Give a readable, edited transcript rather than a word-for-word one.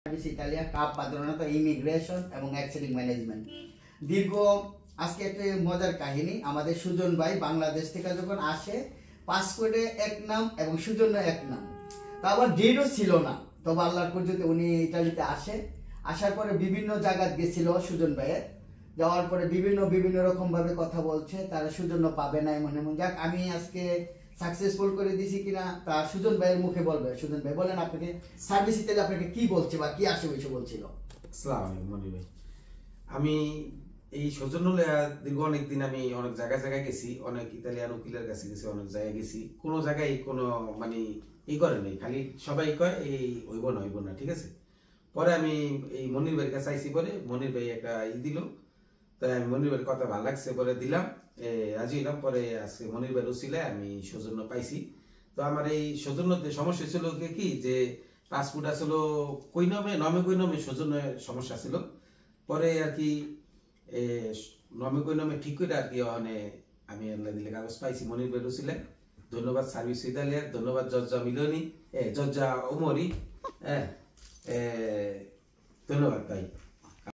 Service Italia cup পাদ্রোনাতো immigration এবং excelling management. দীর্ঘ আজকে একটা মজার কাহিনী, আমাদের সুজন ভাই বাংলাদেশ থেকে যখন আসে পাসপোর্টে এক নাম এবং সুজন্য এক নাম, তা আবার ডেটও ছিল না। তবে আল্লাহর কুদরতে উনি ইটালিতে আসার পরে বিভিন্ন জায়গায় গেছিল সুজন ভাইয়ের, যাওয়ার পরে বিভিন্ন রকম ভাবে কথা বলছে, তারা সুজন্য পাবে না এমন এমন। যাক, আমি আজকে সাকসেসফুল করে দিছি কিনা তা সুজন ভাইয়ের মুখে বলবে। সুজন ভাই বলেন, আপনাকে সার্ভিস ইতালি আপনাকে কি বলছে বা কি আসে বলছে বলছিল? আসসালামু আলাইকুম মনির ভাই। আমি এই সৌজন্য দীর্ঘ অনেকদিন আমি অনেক জায়গায় গেছি, অনেক ইতালিয়ান উকিলের কাছে গেছি, অনেক জায়গায় গেছি, কোনো জায়গায় কোনো মানে ই করে নেই, খালি সবাই কয় এই হইব না, ঠিক আছে। পরে আমি এই মনির ভাইয়ের কাছে আইসি, পরে মনির ভাই একটা দিল, তাই আমি মনির ভাইয়ের কথা ভালো লাগছে, পরে দিলাম, রাজি হইলাম। পরে আজকে মনির ভাইয়ের উসিলায় আমি সৌজন্য পাইছি। তো আমার এই সৌজন্যতে সমস্যা ছিল কি, যে পাসপোর্ট আসলে কই নামে সৌজন্যের সমস্যা ছিল। পরে আর কি নমে ঠিক করে আর কি আমি আল্লাহ দিলে কাগজ পাইছি মনির ভাইয়ের উসিলায়। ধন্যবাদ সার্ভিস ইতালিয়ার, ধন্যবাদ জজ্জা মিলনি, জজ্জা ওমরি, ধন্যবাদ ভাই।